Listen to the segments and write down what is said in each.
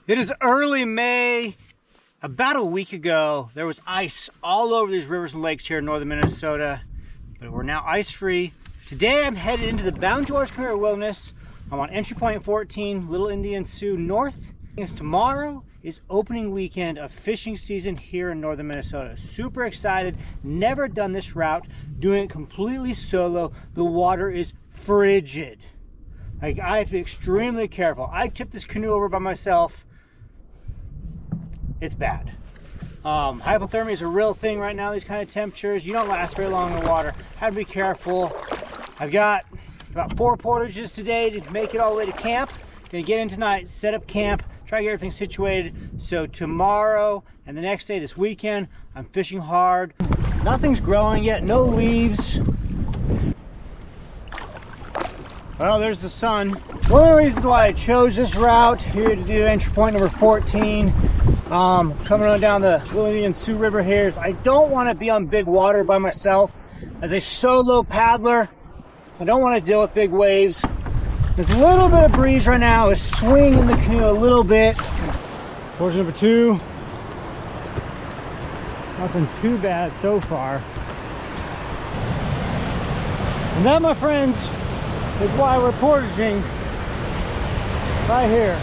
It is early May. About a week ago, there was ice all over these rivers and lakes here in northern Minnesota, but we're now ice-free. Today I'm headed into the Boundary Waters Canoe Wilderness. I'm on entry point 14, Little Indian Sioux North. Tomorrow is opening weekend of fishing season here in northern Minnesota. Super excited, never done this route, doing it completely solo. The water is frigid. Like, I have to be extremely careful. I tipped this canoe over by myself. It's bad. Hypothermia is a real thing right now, these kind of temperatures. You don't last very long in the water. Have to be careful. I've got about 4 portages today to make it all the way to camp. Gonna get in tonight, set up camp, try to get everything situated. So tomorrow and the next day, this weekend, I'm fishing hard. Nothing's growing yet, no leaves. Well, there's the sun. One of the reasons why I chose this route here to do entry point number 14, coming on down the Little Indian Sioux River here, is I don't want to be on big water by myself. As a solo paddler, I don't want to deal with big waves. There's a little bit of breeze right now. It's swinging the canoe a little bit. Portage number 2. Nothing too bad so far. And that, my friends, is why we're portaging right here.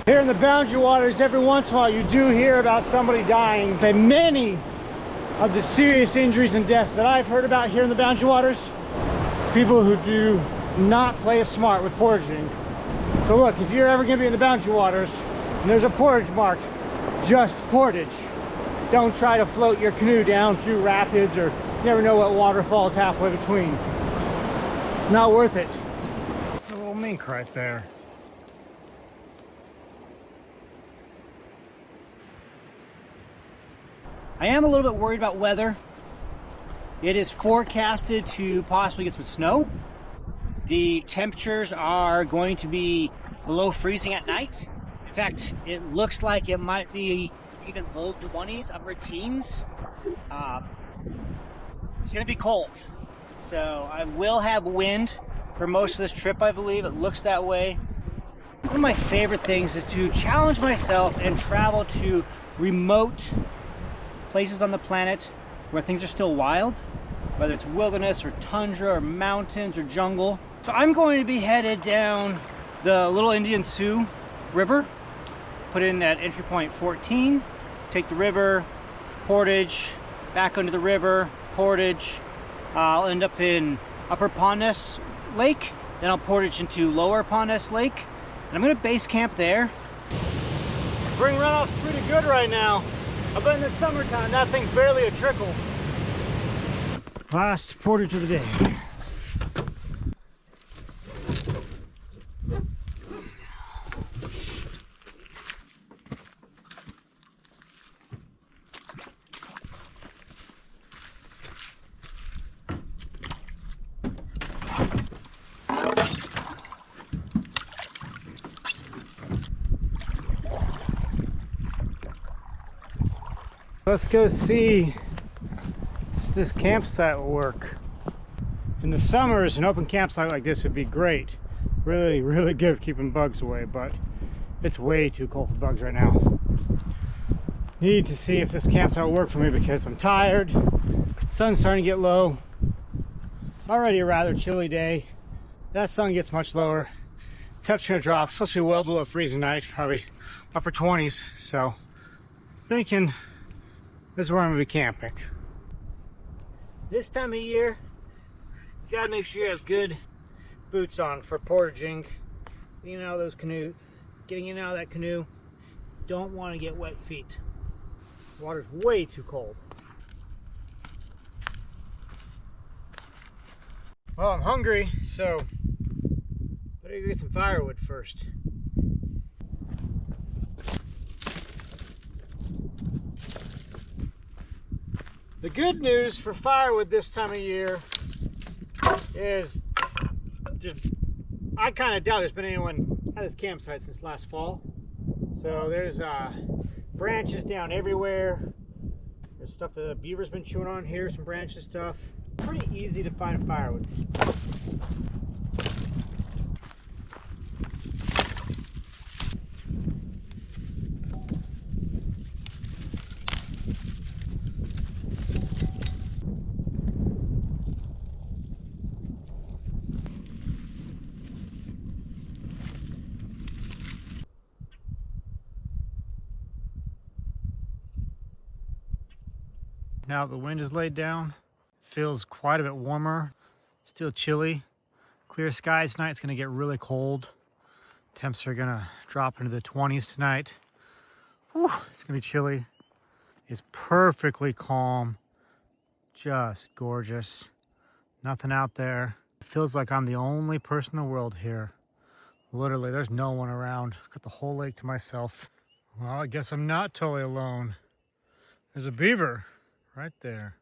Here in the Boundary Waters, every once in a while you do hear about somebody dying. And many of the serious injuries and deaths that I've heard about here in the Boundary Waters, people who do not play it smart with portaging. So look, if you're ever gonna be in the Boundary Waters and there's a portage marked, just portage. Don't try to float your canoe down through rapids, or you never know what waterfall is halfway between. It's not worth it. There's a little mink right there. I am a little bit worried about weather. It is forecasted to possibly get some snow. The temperatures are going to be below freezing at night. In fact, it looks like it might be even low 20s, upper teens. It's gonna be cold. So I will have wind for most of this trip, I believe. It looks that way. One of my favorite things is to challenge myself and travel to remote places on the planet where things are still wild, whether it's wilderness or tundra or mountains or jungle. So I'm going to be headed down the Little Indian Sioux River, put in at entry point 14, take the river, portage, back under the river, portage. I'll end up in Upper Pondness Lake, then I'll portage into Lower Pondness Lake, and I'm gonna base camp there. Spring runoff's pretty good right now. But in the summertime, that thing's barely a trickle. Last portage of the day. Let's go see if this campsite will work. In the summers, an open campsite like this would be great. Really, really good for keeping bugs away, but it's way too cold for bugs right now. Need to see if this campsite will work for me because I'm tired. Sun's starting to get low. It's already a rather chilly day. That sun gets much lower. Temperature gonna drop. It's supposed to be well below freezing night, probably upper 20s. So, thinking this is where I'm gonna be camping. This time of year, you gotta make sure you have good boots on for portaging. Getting in and out of those canoe, getting in and out of that canoe. Don't want to get wet feet. The water's way too cold. Well, I'm hungry, so better go get some firewood first. The good news for firewood this time of year is I kind of doubt there's been anyone at this campsite since last fall. So there's branches down everywhere. There's stuff that the beaver's been chewing on here, some branches stuff. Pretty easy to find firewood. now the wind is laid down. Feels quite a bit warmer, still chilly. Clear skies tonight. It's gonna get really cold. Temps are gonna drop into the 20s tonight. Whew, it's gonna be chilly. It's perfectly calm, just gorgeous. Nothing out there. It feels like I'm the only person in the world here. Literally, there's no one around. Got the whole lake to myself. Well, I guess I'm not totally alone. There's a beaver right there.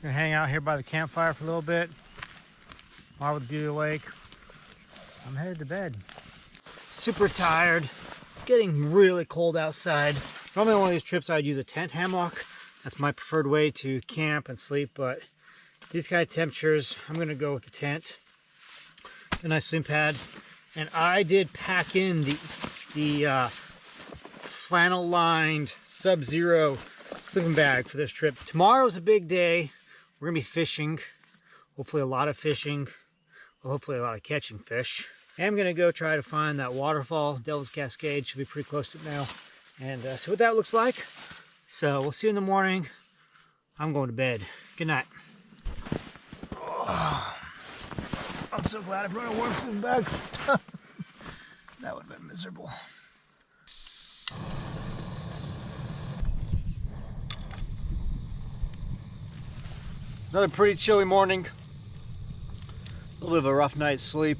Gonna hang out here by the campfire for a little bit. While with the view of the lake. I'm headed to bed. Super tired. It's getting really cold outside. Normally on one of these trips I'd use a tent hammock. That's my preferred way to camp and sleep, but these kind of temperatures, I'm gonna go with the tent. A nice sleeping pad. And I did pack in the flannel lined Sub-Zero sleeping bag for this trip. Tomorrow's a big day. We're gonna be fishing. Hopefully a lot of fishing. Well, hopefully a lot of catching fish. I'm gonna go try to find that waterfall, Devil's Cascade. Should be pretty close to it now. And see what that looks like. So we'll see you in the morning. I'm going to bed. Good night. Oh, I'm so glad I brought a warm sleeping bag. That would have been miserable. It's another pretty chilly morning. A little bit of a rough night's sleep.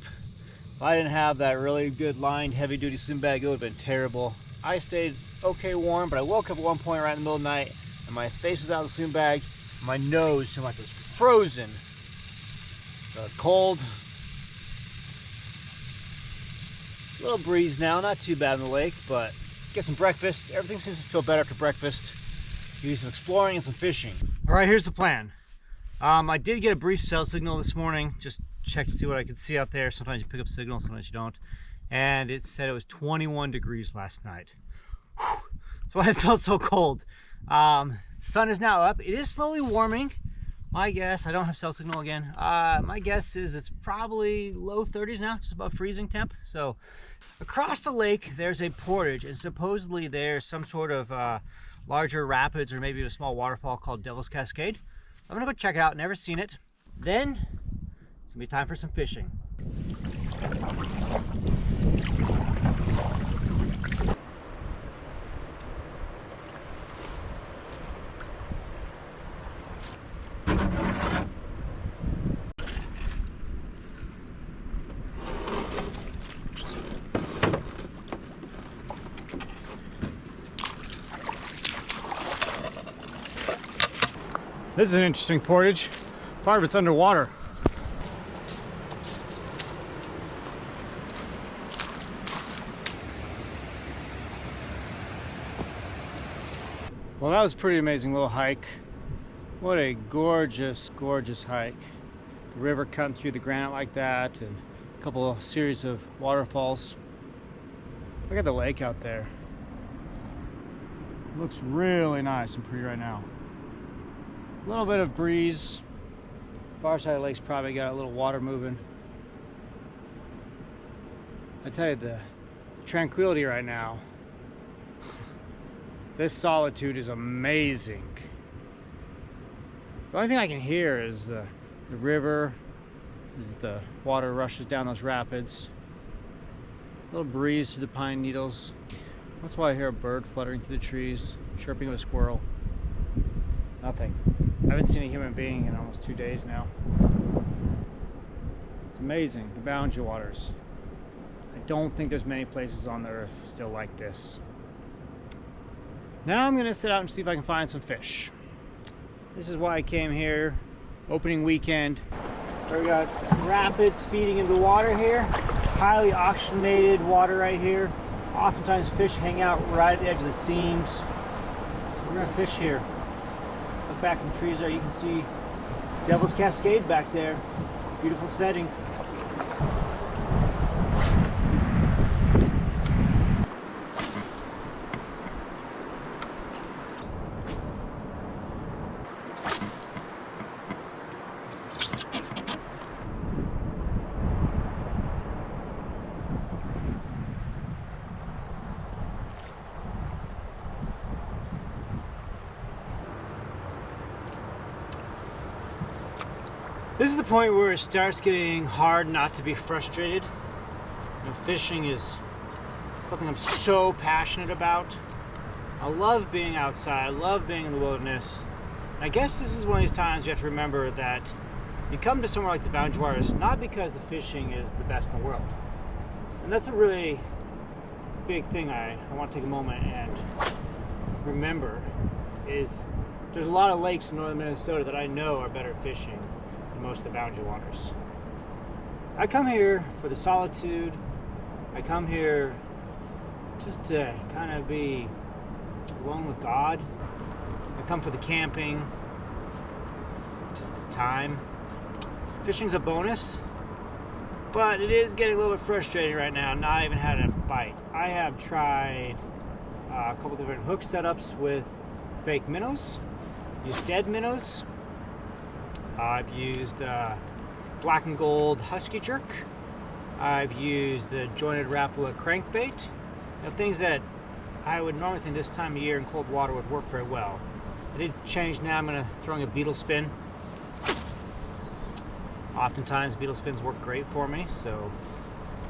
If I didn't have that really good lined heavy-duty sleeping bag, it would have been terrible. I stayed okay warm, but I woke up at one point right in the middle of the night, and my face was out of the sleeping bag. My nose seemed like it was frozen. So it's cold. A little breeze now, not too bad in the lake, but get some breakfast. Everything seems to feel better after breakfast. Do some exploring and some fishing. All right, here's the plan. I did get a brief cell signal this morning. Just check to see what I could see out there. Sometimes you pick up signals, sometimes you don't. And it said it was 21 degrees last night. Whew. That's why it felt so cold. Sun is now up. It is slowly warming. My guess, I don't have cell signal again. My guess is it's probably low 30s now, just above freezing temp. So across the lake, there's a portage, and supposedly there's some sort of larger rapids or maybe a small waterfall called Devil's Cascade. I'm gonna go check it out, never seen it. Then it's gonna be time for some fishing. This is an interesting portage. Part of it's underwater. Well, that was a pretty amazing little hike. What a gorgeous, gorgeous hike. The river cutting through the granite like that, and a couple of series of waterfalls. Look at the lake out there. It looks really nice and pretty right now. A little bit of breeze. Far side of the lake's probably got a little water moving. I tell you, the tranquility right now. This solitude is amazing. The only thing I can hear is the river, as the water rushes down those rapids. A little breeze through the pine needles. That's why I hear a bird fluttering through the trees, chirping of a squirrel. Nothing. I haven't seen a human being in almost 2 days now. It's amazing, the boundary waters. I don't think there's many places on the earth still like this. Now I'm gonna sit out and see if I can find some fish. This is why I came here, opening weekend. We got rapids feeding into the water here. Highly oxygenated water right here. Oftentimes fish hang out right at the edge of the seams. So we're gonna fish here. Look back in the trees there, you can see Devil's Cascade back there. Beautiful setting. This is the point where it starts getting hard not to be frustrated. You know, fishing is something I'm so passionate about. I love being outside, I love being in the wilderness. I guess this is one of these times you have to remember that you come to somewhere like the Boundary Waters not because the fishing is the best in the world. And that's a really big thing I want to take a moment and remember is there's a lot of lakes in northern Minnesota that I know are better fishing than most of the Boundary Waters. I come here for the solitude. I come here just to kind of be alone with God. I come for the camping, just the time. Fishing's a bonus, but it is getting a little bit frustrating right now. Not even had a bite. I have tried a couple different hook setups with fake minnows, used dead minnows. I've used black and gold husky jerk. I've used a jointed Rapala crankbait. You know, things that I would normally think this time of year in cold water would work very well. I did change now. I'm throwing a beetle spin. Oftentimes beetle spins work great for me, so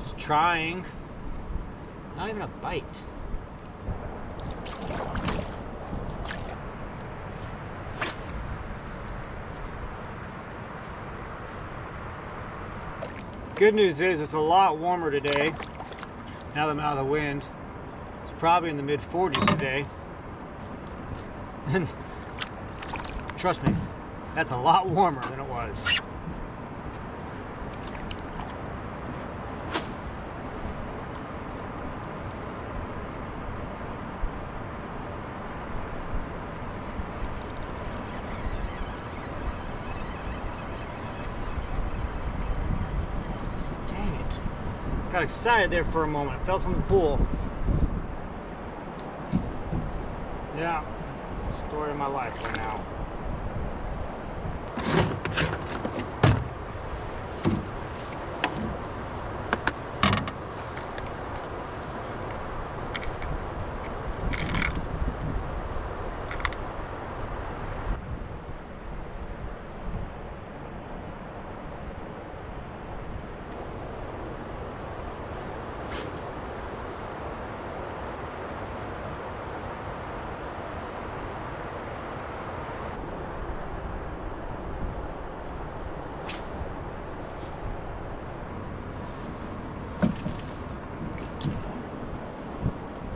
just trying. Not even a bite. Good news is it's a lot warmer today. Now that I'm out of the wind, it's probably in the mid-40s today. And trust me, that's a lot warmer than it was. Got excited there for a moment. Felt something pull. Yeah, story of my life right now.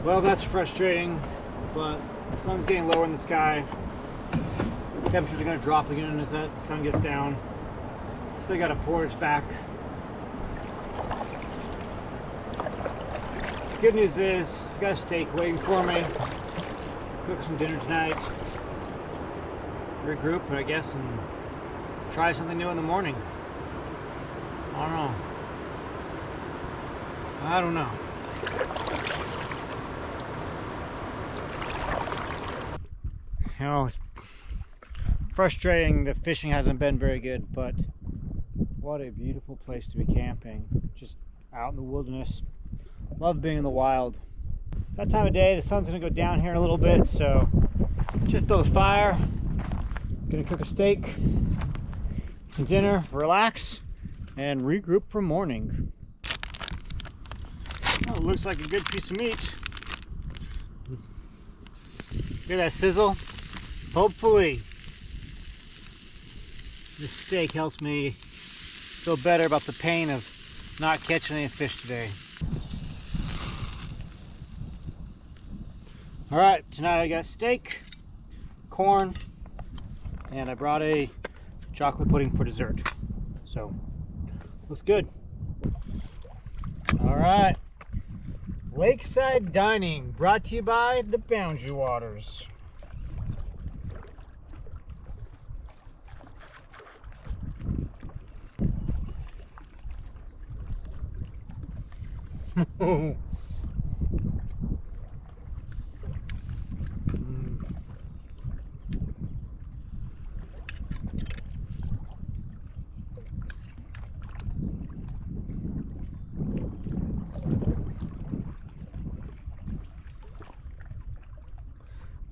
Well, that's frustrating, but the sun's getting lower in the sky. Temperatures are going to drop again as that sun gets down. Still got a portage back. Good news is, I've got a steak waiting for me. Cook some dinner tonight. Regroup, I guess, and try something new in the morning. I don't know. You know, it's frustrating the fishing hasn't been very good, but what a beautiful place to be camping. Just out in the wilderness. Love being in the wild. That time of day, the sun's gonna go down here in a little bit, so just build a fire. Gonna cook a steak, some dinner, relax, and regroup for morning. Oh, it looks like a good piece of meat. Hear that sizzle? Hopefully this steak helps me feel better about the pain of not catching any fish today. All right, tonight I got steak, corn, and I brought a chocolate pudding for dessert. So, looks good. All right, lakeside dining brought to you by the Boundary Waters.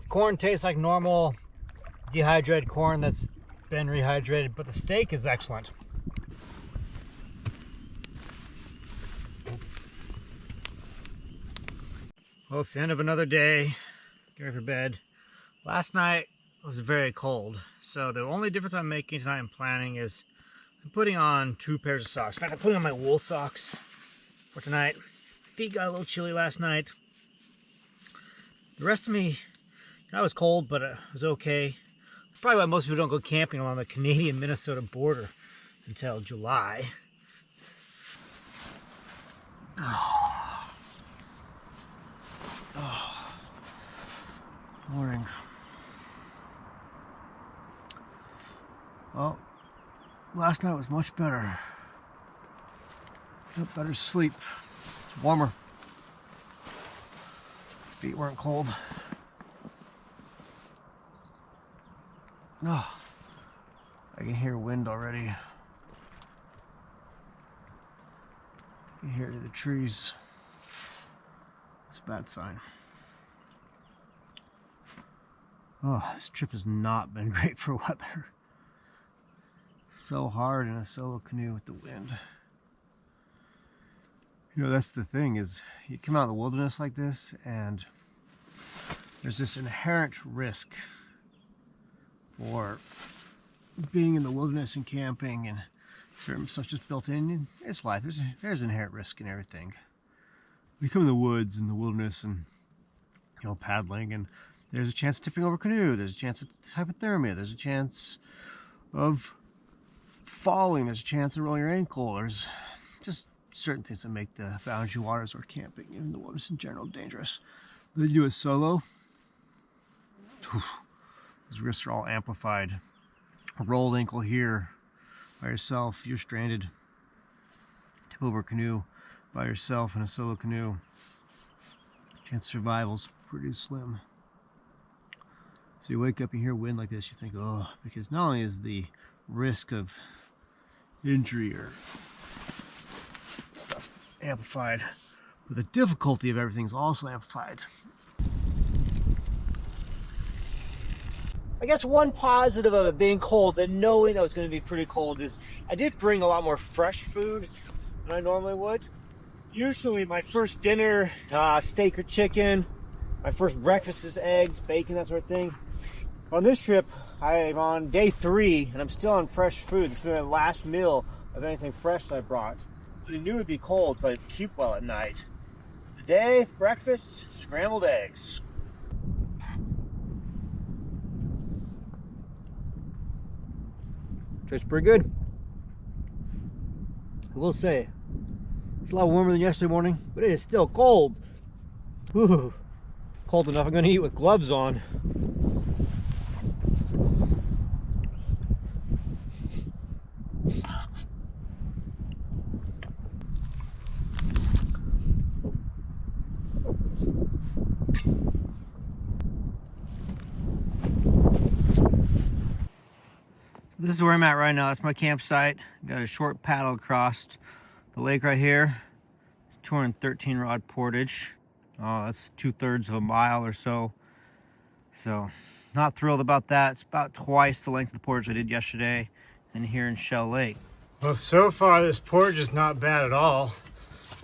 Corn tastes like normal dehydrated corn that's been rehydrated, but the steak is excellent. Well, it's the end of another day. Get ready for bed. Last night was very cold, so the only difference I'm making tonight in planning is I'm putting on 2 pairs of socks. In fact, I'm putting on my wool socks for tonight. Feet got a little chilly last night. The rest of me, I was cold, but it was okay. Probably why most people don't go camping along the Canadian-Minnesota border until July. Morning. Well, last night was much better. Got better sleep. It's warmer. Feet weren't cold. Oh, I can hear wind already. I can hear the trees. It's a bad sign. Oh, this trip has not been great for weather. So hard in a solo canoe with the wind. You know, that's the thing, is you come out in the wilderness like this and there's this inherent risk for being in the wilderness and camping, and certain stuff's just built in. It's life. There's inherent risk in everything. You come in the woods and the wilderness and, you know, paddling, and there's a chance of tipping over a canoe. There's a chance of hypothermia. There's a chance of falling. There's a chance of rolling your ankle. There's just certain things that make the boundary waters or camping and the wilderness in general dangerous. Then you do it solo. Those risks are all amplified. A rolled ankle here by yourself, you're stranded. Tip over a canoe by yourself in a solo canoe. Chance of survival's pretty slim. So you wake up and hear wind like this, you think, oh, because not only is the risk of injury or stuff amplified, but the difficulty of everything is also amplified. I guess one positive of it being cold and knowing that it was going to be pretty cold is I did bring a lot more fresh food than I normally would. Usually my first dinner, steak or chicken. My first breakfast is eggs, bacon, that sort of thing. On this trip, I'm on day 3 and I'm still on fresh food. This is my last meal of anything fresh that I brought. I knew it would be cold, so I'd keep well at night. Today, breakfast, scrambled eggs. Tastes pretty good. I will say, it's a lot warmer than yesterday morning, but it is still cold. Whew. Cold enough I'm going to eat with gloves on. This is where I'm at right now. That's my campsite. Got a short paddle across the lake right here. 213 rod portage. Oh, that's 2/3 of a mile or so. So, not thrilled about that. It's about twice the length of the portage I did yesterday and here in Shell Lake. Well, so far this portage is not bad at all.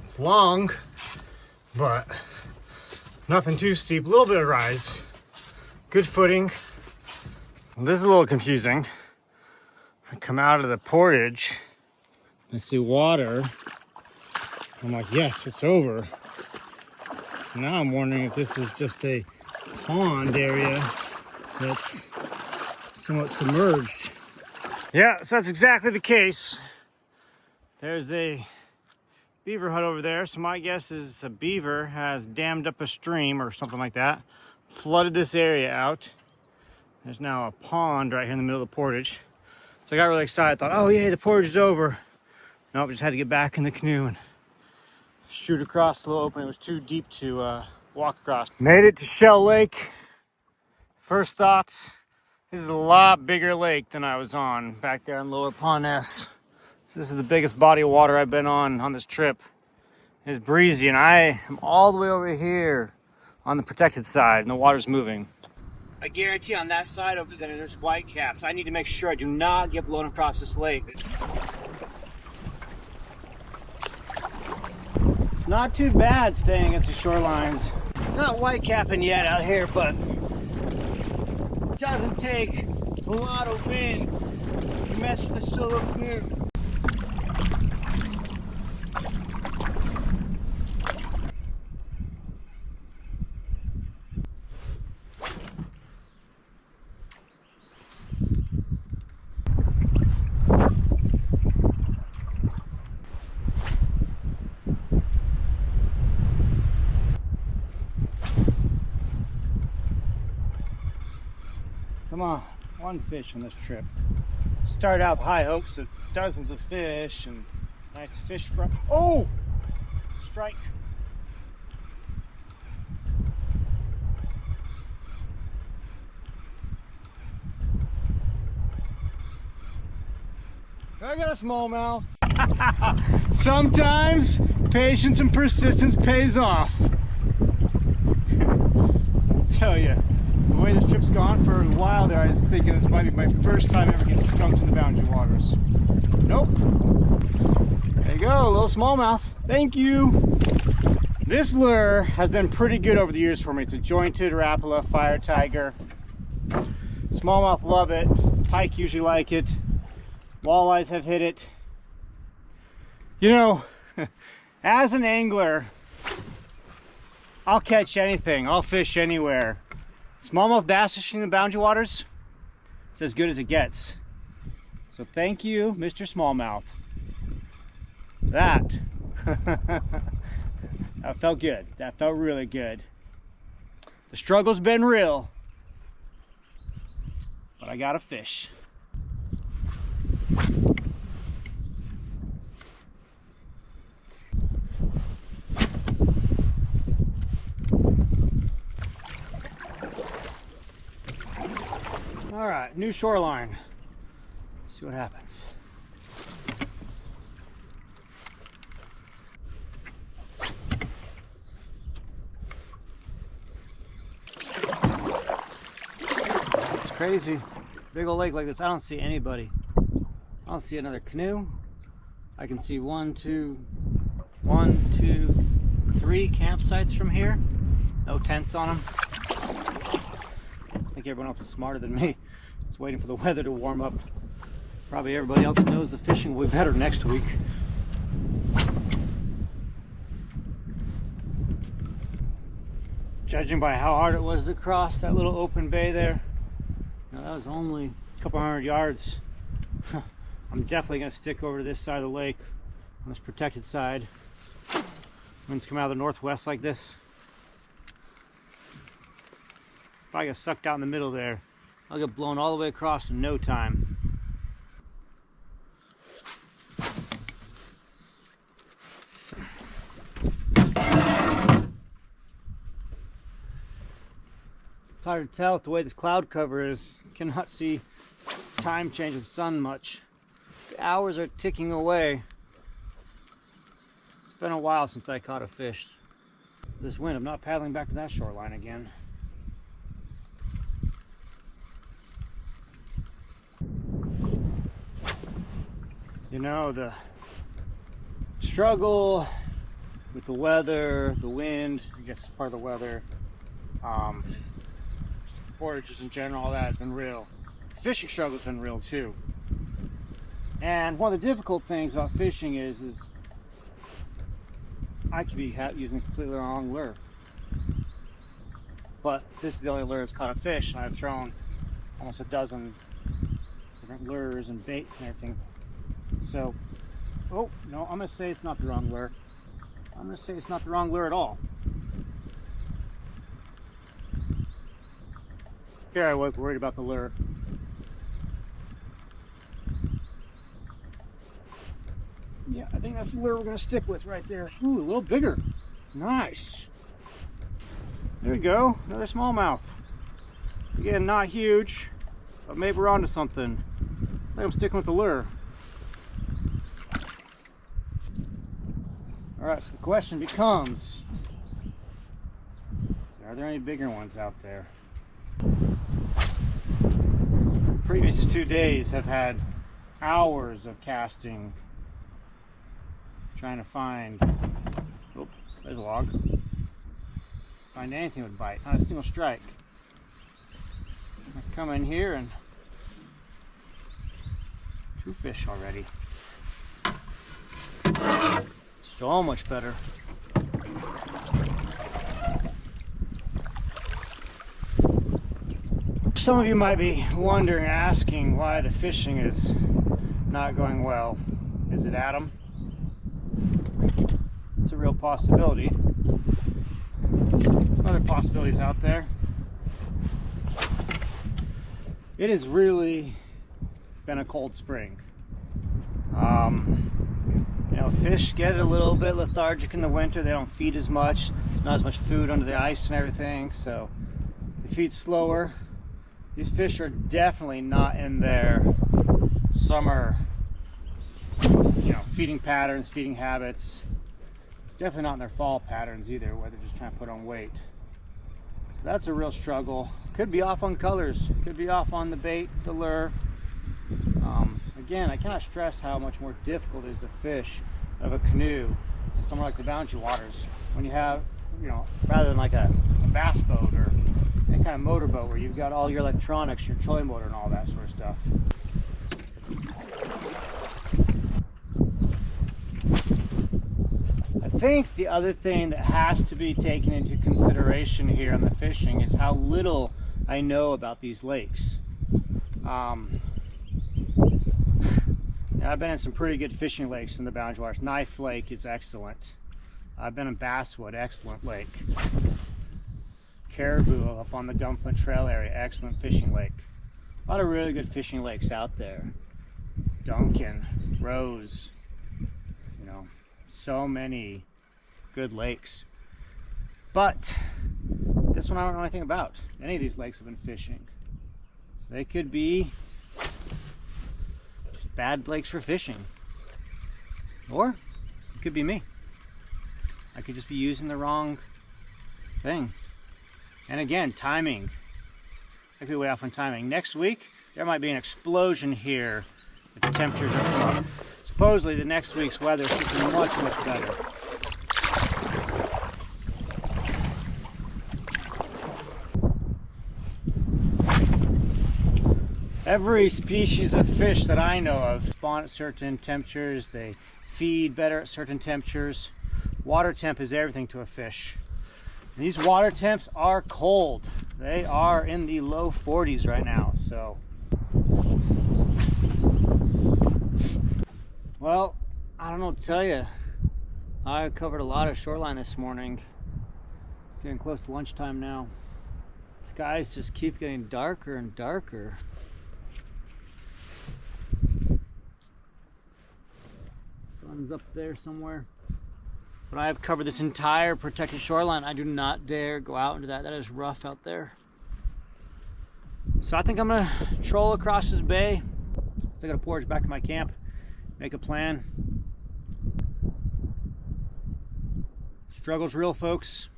It's long, but nothing too steep. A little bit of rise. Good footing. This is a little confusing. I come out of the portage, I see water. I'm like, yes, it's over. Now I'm wondering if this is just a pond area that's somewhat submerged. Yeah, so that's exactly the case. There's a beaver hut over there, so my guess is a beaver has dammed up a stream or something like that, flooded this area out. There's now a pond right here in the middle of the portage. So I got really excited, thought, oh yay, the portage is over. Nope, just had to get back in the canoe and shoot across the little opening. It was too deep to walk across. Made it to Shell Lake. First thoughts, this is a lot bigger lake than I was on back there in Lower Pond S. So this is the biggest body of water I've been on this trip. It's breezy and I am all the way over here on the protected side and the water's moving. I guarantee on that side over there there's whitecaps. I need to make sure I do not get blown across this lake. It's not too bad staying against the shorelines. It's not whitecapping yet out here, but it doesn't take a lot of wind to mess with the solo canoe. Come on, one fish on this trip. Start out high hopes of dozens of fish and nice fish fry. Oh! Strike. I got a smallmouth. Sometimes patience and persistence pays off. I tell you. The way this trip's gone for a while there, I was thinking this might be my first time ever getting skunked in the boundary waters. Nope. There you go, a little smallmouth. Thank you. This lure has been pretty good over the years for me. It's a jointed Rapala Fire Tiger. Smallmouth love it. Pike usually like it. Walleyes have hit it. You know, as an angler, I'll catch anything. I'll fish anywhere. Smallmouth bass fishing in the boundary waters, it's as good as it gets. So thank you, Mr. Smallmouth. That felt good. That felt really good. The struggle's been real, but I got a fish. All right, new shoreline. Let's see what happens. It's crazy. Big old lake like this, I don't see anybody. I don't see another canoe. I can see one, two, three campsites from here. No tents on them. I think everyone else is smarter than me. Just waiting for the weather to warm up. Probably everybody else knows the fishing will be better next week. Judging by how hard it was to cross that little open bay there, now that was only a couple hundred yards. I'm definitely going to stick over to this side of the lake, on this protected side. Winds come out of the northwest like this. If I get sucked out in the middle there, I'll get blown all the way across in no time. It's hard to tell with the way this cloud cover is. You cannot see time change of the sun much. The hours are ticking away. It's been a while since I caught a fish. This wind, I'm not paddling back to that shoreline again. You know, the struggle with the weather, the wind, I guess it's part of the weather, forages in general, all that has been real. The fishing struggle's been real too. And one of the difficult things about fishing is I could be using a completely wrong lure. But this is the only lure that's caught a fish, and I've thrown almost a dozen different lures and baits and everything. So, oh, no, I'm going to say it's not the wrong lure. I'm going to say it's not the wrong lure at all. Here I was worried about the lure. Yeah, I think that's the lure we're going to stick with right there. Ooh, a little bigger. Nice. There we go, another smallmouth. Again, not huge, but maybe we're onto something. I think I'm sticking with the lure. Alright, so the question becomes, are there any bigger ones out there? previous 2 days have had hours of casting, trying to find, oh, there's a log, find anything would bite, not a single strike. I come in here and 2 fish already. So much better. Some of you might be wondering, asking why the fishing is not going well. Is it Adam? It's a real possibility. Some other possibilities out there. It has really been a cold spring. You know, fish get a little bit lethargic in the winter. They don't feed as much. There's not as much food under the ice and everything, so they feed slower. These fish are definitely not in their summer, you know, feeding patterns, feeding habits. Definitely not in their fall patterns either, where they're just trying to put on weight. So that's a real struggle. Could be off on colors, could be off on the bait, the lure. Again, I cannot stress how much more difficult it is to fish out of a canoe in somewhere like the Boundary Waters, when you have, you know, rather than like a bass boat or any kind of motorboat where you've got all your electronics, your trolling motor and all that sort of stuff. I think the other thing that has to be taken into consideration here on the fishing is how little I know about these lakes. I've been in some pretty good fishing lakes in the Boundary Waters. Knife Lake is excellent. I've been in Basswood, excellent lake. Caribou up on the Gunflint Trail area, excellent fishing lake. A lot of really good fishing lakes out there. Duncan, Rose, you know, so many good lakes. But this one I don't know anything about. Any of these lakes have been fishing. So they could be just bad lakes for fishing. Or it could be me. I could just be using the wrong thing. And again, timing. I could be way off on timing. Next week, there might be an explosion here if the temperatures are come up. Supposedly, the next week's weather is looking much, much better. Every species of fish that I know of spawn at certain temperatures. They feed better at certain temperatures. Water temp is everything to a fish. These water temps are cold. They are in the low 40s right now, so. Well, I don't know what to tell you. I covered a lot of shoreline this morning. It's getting close to lunchtime now. Skies just keep getting darker and darker. Sun's up there somewhere. But I have covered this entire protected shoreline. I do not dare go out into that. That is rough out there. So I think I'm gonna troll across this bay. Still gotta portage back to my camp, make a plan. Struggle's real, folks.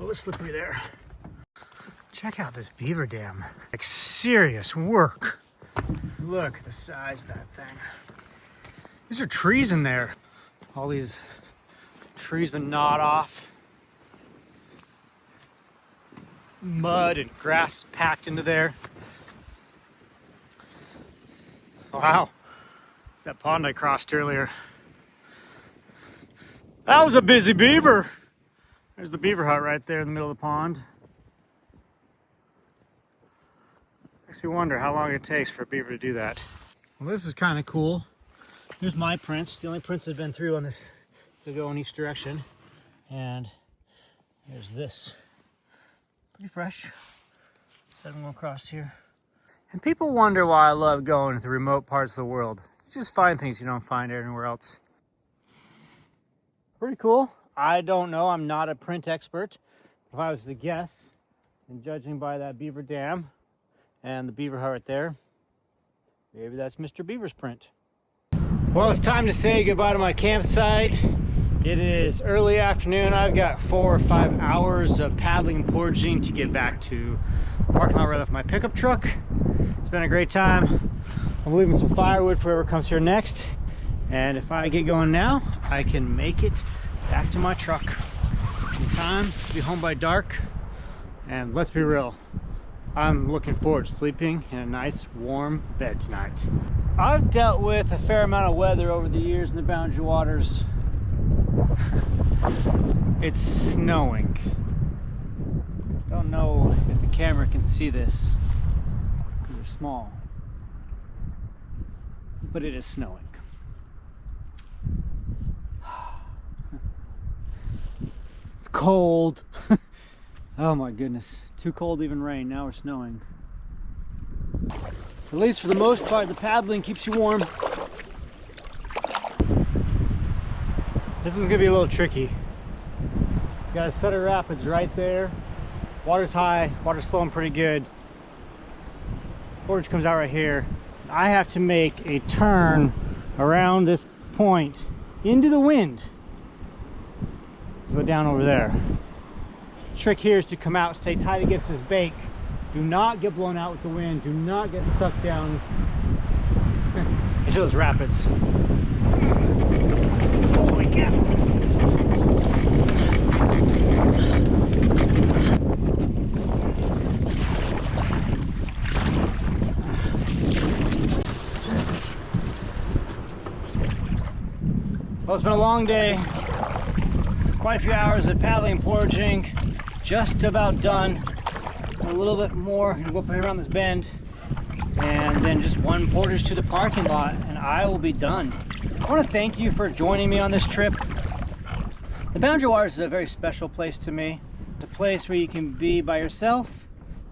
Oh, it's slippery there. Check out this beaver dam. Like serious work. Look at the size of that thing. These are trees in there. All these trees been gnawed off. Mud and grass packed into there. Wow. It's that pond I crossed earlier. That was a busy beaver. There's the beaver hut right there in the middle of the pond. Makes me wonder how long it takes for a beaver to do that. Well, this is kind of cool. Here's my prints. The only prints that have been through on this to go in each direction. And there's this. Pretty fresh. So I'm going across here. And people wonder why I love going to the remote parts of the world. You just find things you don't find anywhere else. Pretty cool. I don't know. I'm not a print expert, If I was to guess, and judging by that beaver dam and the beaver hut right there, maybe that's Mr. Beaver's print. Well, it's time to say goodbye to my campsite. It is early afternoon. I've got 4 or 5 hours of paddling and portaging to get back to the parking lot where I left my pickup truck. It's been a great time. I'm leaving some firewood for whoever comes here next. And if I get going now, I can make it back to my truck in time to be home by dark. And let's be real, I'm looking forward to sleeping in a nice warm bed tonight. I've dealt with a fair amount of weather over the years in the Boundary Waters. It's snowing. Don't know if the camera can see this because they're small, but it is snowing. It's cold. Oh my goodness, too cold to even rain. Now we're snowing. At least for the most part, the paddling keeps you warm. This is gonna be a little tricky. Got a set of rapids right there. Water's high, water's flowing pretty good. Portage comes out right here. I have to make a turn around this point into the wind. Go down over there. The trick here is to come out, stay tight against this bank. Do not get blown out with the wind. Do not get sucked down into those rapids. Holy cow. Well, it's been a long day. Quite a few hours of paddling and portaging. Just about done. A little bit more. I'm gonna go up here around this bend, and then just one portage to the parking lot, and I will be done. I want to thank you for joining me on this trip. The Boundary Waters is a very special place to me. It's a place where you can be by yourself,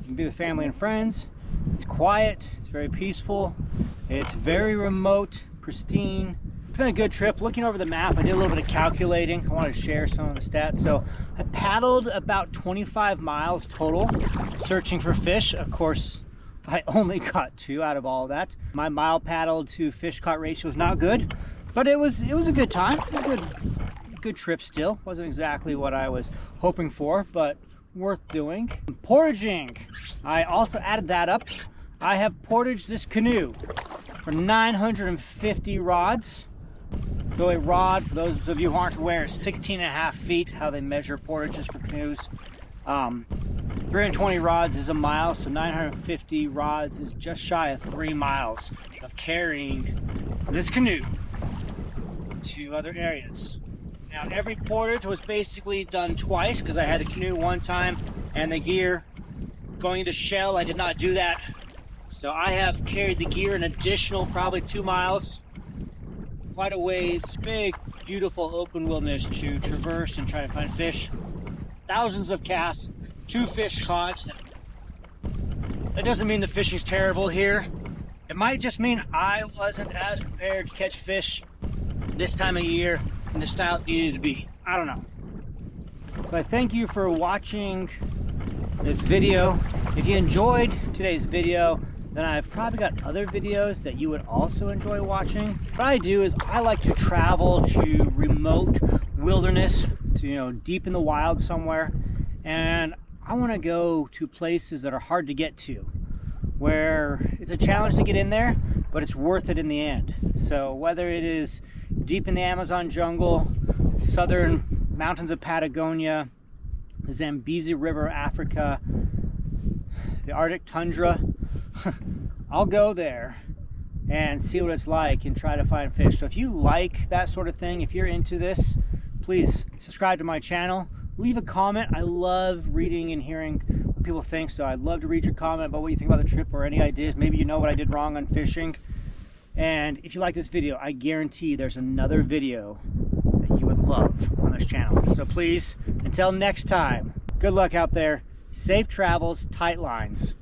you can be with family and friends. It's quiet, it's very peaceful, it's very remote, pristine. It's been a good trip. Looking over the map, I did a little bit of calculating. I wanted to share some of the stats. So I paddled about 25 miles total searching for fish. Of course, I only caught 2 out of all of that. My mile paddled to fish caught ratio was not good, but it was a good time. It was a good trip still. Wasn't exactly what I was hoping for, but worth doing. Portaging, I also added that up. I have portaged this canoe for 950 rods. So a rod, for those of you who aren't aware, is 16.5 feet, how they measure portages for canoes. 320 rods is a mile, so 950 rods is just shy of 3 miles of carrying this canoe to other areas. Now, every portage was basically done twice because I had the canoe one time and the gear going into Shell. I did not do that. So I have carried the gear an additional probably 2 miles. Quite a ways, big, beautiful open wilderness to traverse and try to find fish. Thousands of casts, 2 fish caught. That doesn't mean the fishing's terrible here. It might just mean I wasn't as prepared to catch fish this time of year in the style it needed to be. I don't know. So I thank you for watching this video. If you enjoyed today's video, then I've probably got other videos that you would also enjoy watching. What I do is I like to travel to remote wilderness, to, deep in the wild somewhere. And I want to go to places that are hard to get to, where it's a challenge to get in there, but it's worth it in the end. So whether it is deep in the Amazon jungle, southern mountains of Patagonia, the Zambezi River, Africa, the Arctic tundra, I'll go there and see what it's like and try to find fish. So if you like that sort of thing, if you're into this, please subscribe to my channel. Leave a comment. I love reading and hearing what people think, so I'd love to read your comment about what you think about the trip or any ideas. Maybe you know what I did wrong on fishing. And if you like this video, I guarantee there's another video that you would love on this channel. So please, until next time, good luck out there. Safe travels, tight lines.